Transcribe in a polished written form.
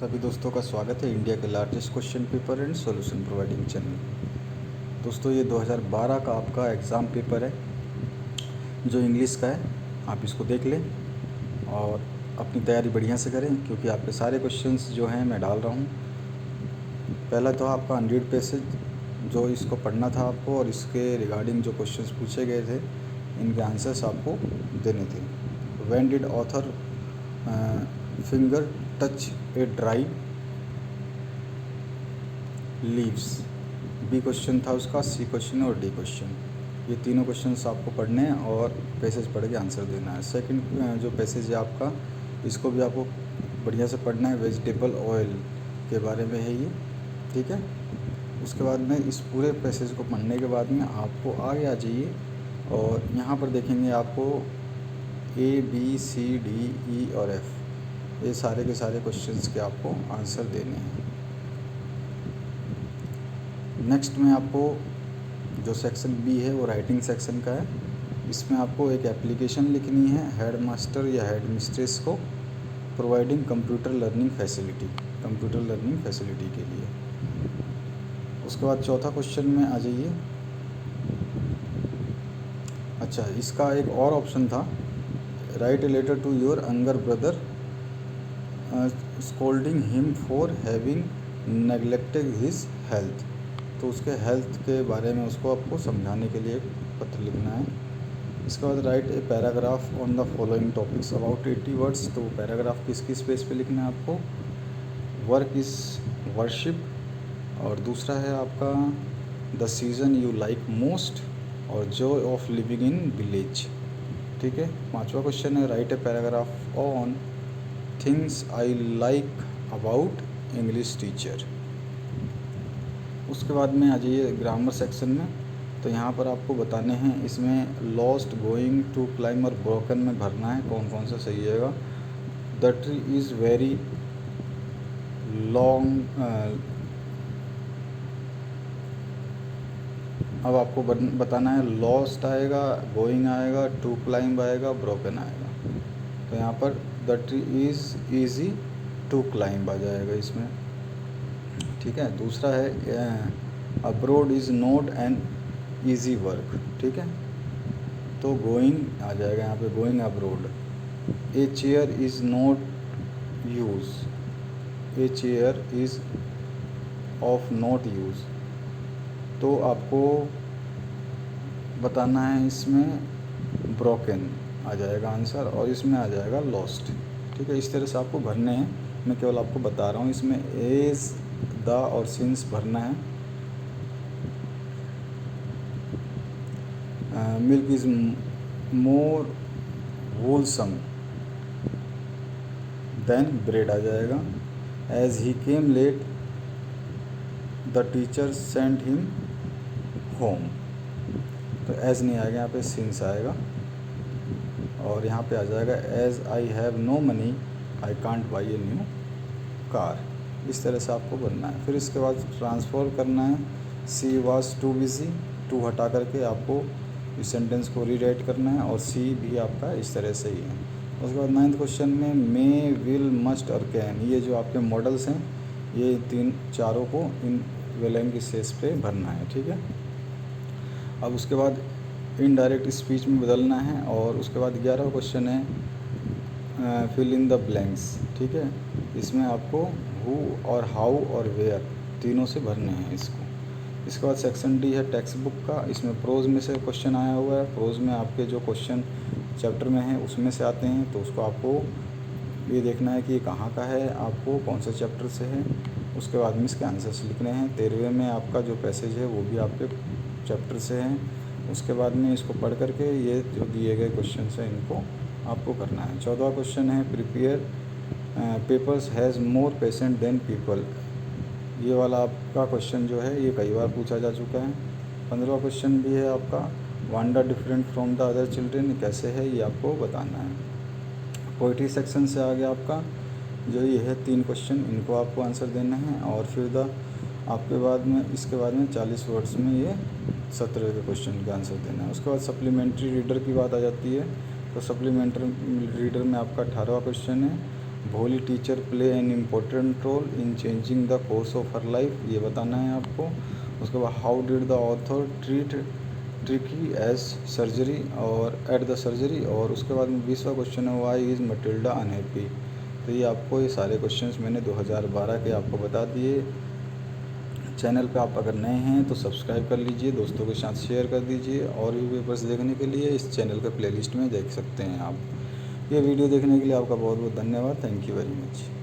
सभी दोस्तों का स्वागत है इंडिया के largest question paper and solution providing channel. दोस्तों ये 2012 का आपका एग्ज़ाम पेपर है जो इंग्लिश का है। आप इसको देख लें और अपनी तैयारी बढ़िया से करें क्योंकि आपके सारे क्वेश्चंस जो हैं मैं डाल रहा हूँ। पहला तो आपका 100 पेसेज जो इसको पढ़ना था आपको और इसके रिगार्डिंग जो क्वेश्चंस पूछे गए थे इनके आंसर्स आपको देने थे। When did author finger touch a dry leaves, B question था उसका, सी क्वेश्चन और डी क्वेश्चन। ये तीनों क्वेश्चंस आपको पढ़ने हैं और पैसेज पढ़ के आंसर देना है। सेकंड जो पैसेज है आपका इसको भी आपको बढ़िया से पढ़ना है। वेजिटेबल ऑयल के बारे में है ये, ठीक है। उसके बाद में इस पूरे पैसेज को पढ़ने के बाद में आपको आगे आ जाइए और यहाँ पर देखेंगे आपको A B C D E और एफ, ये सारे के सारे क्वेश्चंस के आपको आंसर देने हैं। नेक्स्ट में आपको जो सेक्शन बी है वो राइटिंग सेक्शन का है। इसमें आपको एक एप्लीकेशन लिखनी है हेड मास्टर या हेड मिस्ट्रेस को प्रोवाइडिंग कंप्यूटर लर्निंग फैसिलिटी के लिए। उसके बाद चौथा क्वेश्चन में आ जाइए। अच्छा, इसका एक और ऑप्शन था, write a letter to your younger brother scolding him for having neglected his health. तो उसके हेल्थ के बारे में उसको आपको समझाने के लिए पत्र लिखना है। इसके बाद right a paragraph on the following topics about 80 words. तो पैराग्राफ किस बेस पे लिखना है आपको? वर्क इज़ वर्शिप, और दूसरा है आपका the season you like most और joy of living in village, ठीक है। पांचवा क्वेश्चन है write a paragraph on things I like about English teacher. उसके बाद में आ जाइए ग्रामर सेक्शन में। तो यहाँ पर आपको बताने हैं, इसमें लॉस्ट, गोइंग, टू क्लाइम और ब्रोकन में भरना है कौन कौन सा सही है। The tree is very long, अब आपको बताना है लॉस्ट आएगा, गोइंग आएगा, टू क्लाइंब आएगा, ब्रोकन आएगा। तो यहाँ पर the tree is easy to climb आ जाएगा इसमें, ठीक है। दूसरा है abroad is not an easy work, ठीक है। तो गोइंग आ जाएगा यहाँ पे, going abroad. A chair is not use, a chair is of not use. तो आपको बताना है इसमें ब्रोकन आ जाएगा आंसर और इसमें आ जाएगा लॉस्ट, ठीक है। इस तरह से आपको भरने हैं, मैं केवल आपको बता रहा हूँ। इसमें एज, द और सिंस भरना है। Milk is more wholesome than bread आ जाएगा। As he came late the teacher sent him home. तो एज नहीं आएगा यहाँ पे, सिंस आएगा। और यहाँ पे आ जाएगा as I have no money I can't buy a new car. इस तरह से आपको बनना है। फिर इसके बाद ट्रांसफॉर्म करना है। सी वॉज टू बिजी, टू हटा करके आपको इस सेंटेंस को रीराइट करना है और सी भी आपका इस तरह से ही है। उसके बाद 9th क्वेश्चन में मे, विल, मस्ट और कैन, ये जो आपके मॉडल्स हैं ये तीन चारों को इन वेलेंग की शेष पे भरना है, ठीक है। अब उसके बाद इनडायरेक्ट स्पीच में बदलना है। और उसके बाद 11वां क्वेश्चन है फिल इन द ब्लैंक्स, ठीक है। इसमें आपको हु और हाउ और वेयर तीनों से भरने हैं इसको। इसके बाद सेक्शन डी है टेक्स्ट बुक का। इसमें प्रोज में से क्वेश्चन आया हुआ है। प्रोज में आपके जो क्वेश्चन चैप्टर में हैं उसमें से आते हैं, तो उसको आपको ये देखना है कि ये कहाँ का है, आपको कौन से चैप्टर से है। उसके बाद में इसके आंसर्स लिखने हैं। 13वें में आपका जो पैसेज है वो भी आपके चैप्टर से हैं। उसके बाद में इसको पढ़ करके ये जो दिए गए क्वेश्चन हैं इनको आपको करना है। 14वां क्वेश्चन है prepare papers has more patient than people. ये वाला आपका क्वेश्चन जो है ये कई बार पूछा जा चुका है। 15वां क्वेश्चन भी है आपका wander different from the other children, कैसे है ये आपको बताना है। पोइट्री सेक्शन से आ गया आपका जो ये है 3 क्वेश्चन, इनको आपको आंसर देना है। और फिर आपके बाद में इसके बाद में 40 वर्ड्स में ये 17 के क्वेश्चन का आंसर देना है। उसके बाद सप्लीमेंट्री रीडर की बात आ जाती है। तो सप्लीमेंट्री रीडर में आपका 18वां क्वेश्चन है Bholi teacher play an important role in changing the course of her life, ये बताना है आपको। उसके बाद how did the author treat Tricki as surgery और एट द सर्जरी। और उसके बाद में 20वां क्वेश्चन है वाई इज़ मटिल्डा अनहैप्पी। तो ये आपको ये सारे क्वेश्चंस मैंने 2012 के आपको बता दिए। चैनल पे आप अगर नए हैं तो सब्सक्राइब कर लीजिए, दोस्तों के साथ शेयर कर दीजिए। और भी पेपर्स देखने के लिए इस चैनल के प्लेलिस्ट में देख सकते हैं आप। ये वीडियो देखने के लिए आपका बहुत बहुत धन्यवाद। Thank you very much.